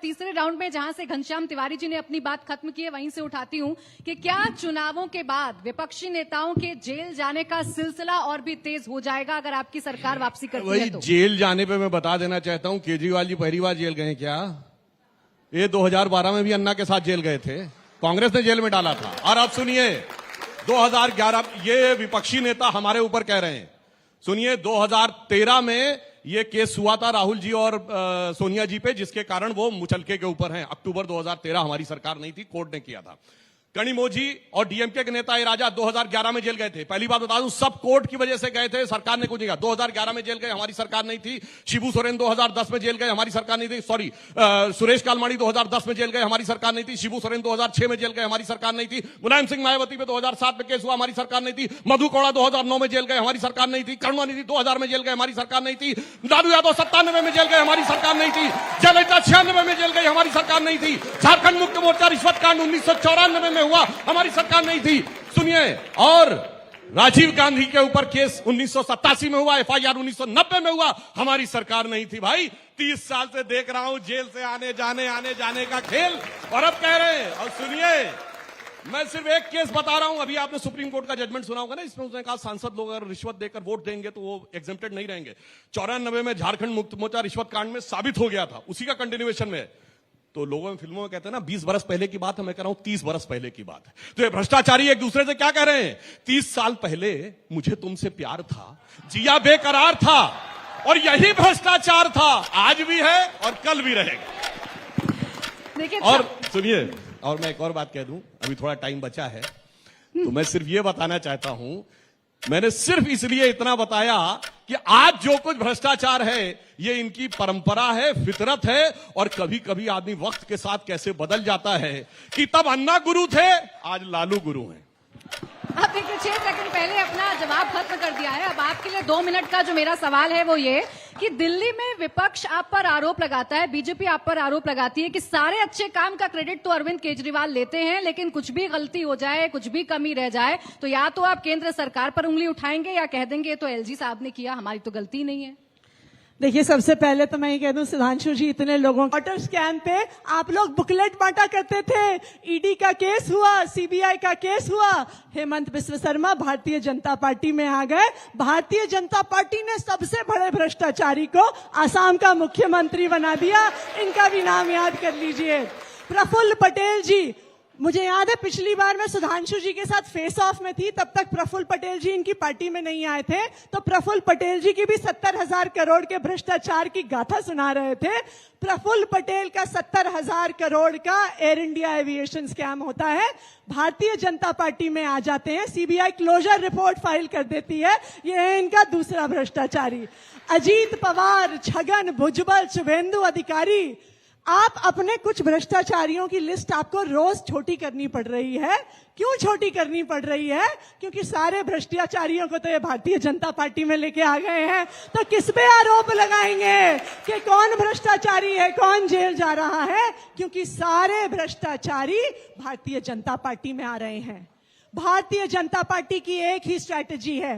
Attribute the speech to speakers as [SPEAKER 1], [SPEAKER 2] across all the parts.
[SPEAKER 1] तीसरे राउंड में जहां से घनश्याम तिवारी जी ने अपनी बात खत्म की है वहीं से उठाती हूं कि क्या चुनावों के बाद विपक्षी नेताओं के जेल जाने का सिलसिला और भी तेज हो जाएगा अगर आपकी सरकार वापसी करती है तो?
[SPEAKER 2] जेल जाने पे मैं बता देना चाहता हूं, केजरीवाल जी पहली बार जेल गए क्या? ये 2012 में भी अन्ना के साथ जेल गए थे, कांग्रेस ने जेल में डाला था। और अब सुनिए, 2011 ये विपक्षी नेता हमारे ऊपर कह रहे हैं, सुनिए 2013 में ये केस हुआ था राहुल जी और सोनिया जी पे, जिसके कारण वो मुचलके के ऊपर हैं। अक्टूबर 2013 हमारी सरकार नहीं थी, कोर्ट ने किया था। कनिमोझी और डीएमके के नेता ए राजा 2011 में जेल गए थे। पहली बात बता दूं, सब कोर्ट की वजह से गए थे, सरकार ने कुछ नहीं कहा। 2011 में जेल गए, हमारी सरकार नहीं थी। शिबू सोरेन 2010 में जेल गए, हमारी सरकार नहीं थी। सॉरी, सुरेश कालमाड़ी 2010 में जेल गए, हमारी सरकार नहीं थी। शिबू सोरेन 2006 में जेल गए, हमारी सरकार नहीं थी। मुलायम सिंह मायावती पे 2007 में केस हुआ, हमारी सरकार नहीं थी। मधु कोड़ा 2009 में जेल गए, हमारी सरकार नहीं थी। करुणानिधि 2000 में जेल गए, हमारी सरकार नहीं थी। लालू यादव 97 में जेल गए, हमारी सरकार नहीं थी। जयललिता 96 में जेल गई, हमारी सरकार नहीं थी। झारखंड मुक्ति मोर्चा रिश्वत कांड 1994 में हुआ, हमारी सरकार नहीं थी। सुनिए, और राजीव गांधी के ऊपर केस 1987 में हुआ, एफआईआर 1990 में हुआ, हमारी सरकार नहीं थी। भाई 30 साल से देख रहा हूं जेल से आने जाने का खेल, और अब कह रहे हैं। और सुनिए, मैं सिर्फ एक केस बता रहा हूं, अभी आपने सुप्रीम कोर्ट का जजमेंट सुना होगा ना, इसमें उसने कहा सांसद लोग अगर रिश्वत देकर वोट देंगे तो वो एग्जेम्प्टेड नहीं रहेंगे। 94 में झारखंड मुक्ति मोर्चा रिश्वत कांड में साबित हो गया था, उसी का कंटिन्यूएशन में। तो लोगों में फिल्मों में कहते हैं ना 20 बरस पहले की बात है, मैं कह रहा हूं 30 बरस पहले की बात है। तो ये भ्रष्टाचारी एक दूसरे से क्या कह रहे हैं? 30 साल पहले मुझे तुमसे प्यार था, जिया बेकरार था, और यही भ्रष्टाचार था, आज भी है और कल भी रहेगा।
[SPEAKER 1] देखिए,
[SPEAKER 2] और सुनिए, और मैं एक और बात कह दूं, अभी थोड़ा टाइम बचा है, तो मैं सिर्फ ये बताना चाहता हूं, मैंने सिर्फ इसलिए इतना बताया कि आज जो कुछ भ्रष्टाचार है ये इनकी परंपरा है, फितरत है, और कभी कभी आदमी वक्त के साथ कैसे बदल जाता है कि तब अन्ना गुरु थे, आज लालू गुरु हैं।
[SPEAKER 1] आप देखिए 6 सेकंड पहले अपना जवाब खत्म कर दिया है। अब आपके लिए 2 मिनट का जो मेरा सवाल है वो ये कि दिल्ली में विपक्ष आप पर आरोप लगाता है, बीजेपी आप पर आरोप लगाती है कि सारे अच्छे काम का क्रेडिट तो अरविंद केजरीवाल लेते हैं, लेकिन कुछ भी गलती हो जाए, कुछ भी कमी रह जाए तो या तो आप केंद्र सरकार पर उंगली उठाएंगे या कह देंगे तो एलजी साहब ने किया, हमारी तो गलती नहीं है।
[SPEAKER 3] देखिए, सबसे पहले तो मैं ये कह दूं, सुधांशु जी, इतने लोगों वाटर स्कैम पे आप लोग बुकलेट बांटा करते थे, ईडी का केस हुआ, सीबीआई का केस हुआ, हेमंत बिस्व शर्मा भारतीय जनता पार्टी में आ गए। भारतीय जनता पार्टी ने सबसे बड़े भ्रष्टाचारी को आसाम का मुख्यमंत्री बना दिया। इनका भी नाम याद कर लीजिए, प्रफुल्ल पटेल जी। मुझे याद है पिछली बार मैं सुधांशु जी के साथ फेस ऑफ में थी, तब तक प्रफुल्ल पटेल जी इनकी पार्टी में नहीं आए थे, तो प्रफुल्ल पटेल जी की भी 70,000 करोड़ के भ्रष्टाचार की गाथा सुना रहे थे। प्रफुल्ल पटेल का 70,000 करोड़ का एयर इंडिया एविएशन स्कैम होता है, भारतीय जनता पार्टी में आ जाते हैं, सीबीआई क्लोजर रिपोर्ट फाइल कर देती है। यह है इनका दूसरा भ्रष्टाचारी। अजीत पवार, छगन भुजबल, शुभेंदु अधिकारी, आप अपने कुछ भ्रष्टाचारियों की लिस्ट आपको रोज छोटी करनी पड़ रही है। क्यों छोटी करनी पड़ रही है? क्योंकि सारे भ्रष्टाचारियों को तो ये भारतीय जनता पार्टी में लेके आ गए हैं, तो किस पे आरोप लगाएंगे कि कौन भ्रष्टाचारी है, कौन जेल जा रहा है? क्योंकि सारे भ्रष्टाचारी भारतीय जनता पार्टी में आ रहे हैं। भारतीय जनता पार्टी की एक ही स्ट्रैटेजी है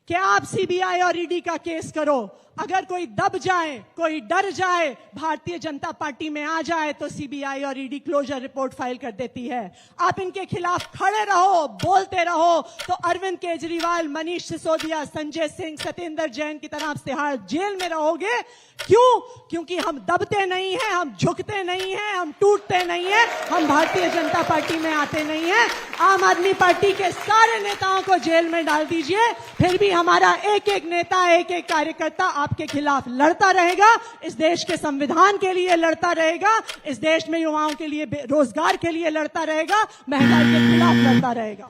[SPEAKER 3] कि आप सीबीआई और ईडी का केस करो, अगर कोई दब जाए, कोई डर जाए, भारतीय जनता पार्टी में आ जाए तो सीबीआई और ईडी क्लोजर रिपोर्ट फाइल कर देती है। आप इनके खिलाफ खड़े रहो, बोलते रहो, तो अरविंद केजरीवाल, मनीष सिसोदिया, संजय सिंह, सत्येंद्र जैन की तरह तिहाड़ जेल में रहोगे। क्यों? क्योंकि हम दबते नहीं हैं, हम झुकते नहीं हैं, हम टूटते नहीं हैं, हम भारतीय जनता पार्टी में आते नहीं हैं। आम आदमी पार्टी के सारे नेताओं को जेल में डाल दीजिए, फिर भी हमारा एक एक नेता, एक एक कार्यकर्ता आपके खिलाफ लड़ता रहेगा, इस देश के संविधान के लिए लड़ता रहेगा, इस देश में युवाओं के लिए रोजगार के लिए लड़ता रहेगा, महंगाई के खिलाफ लड़ता रहेगा।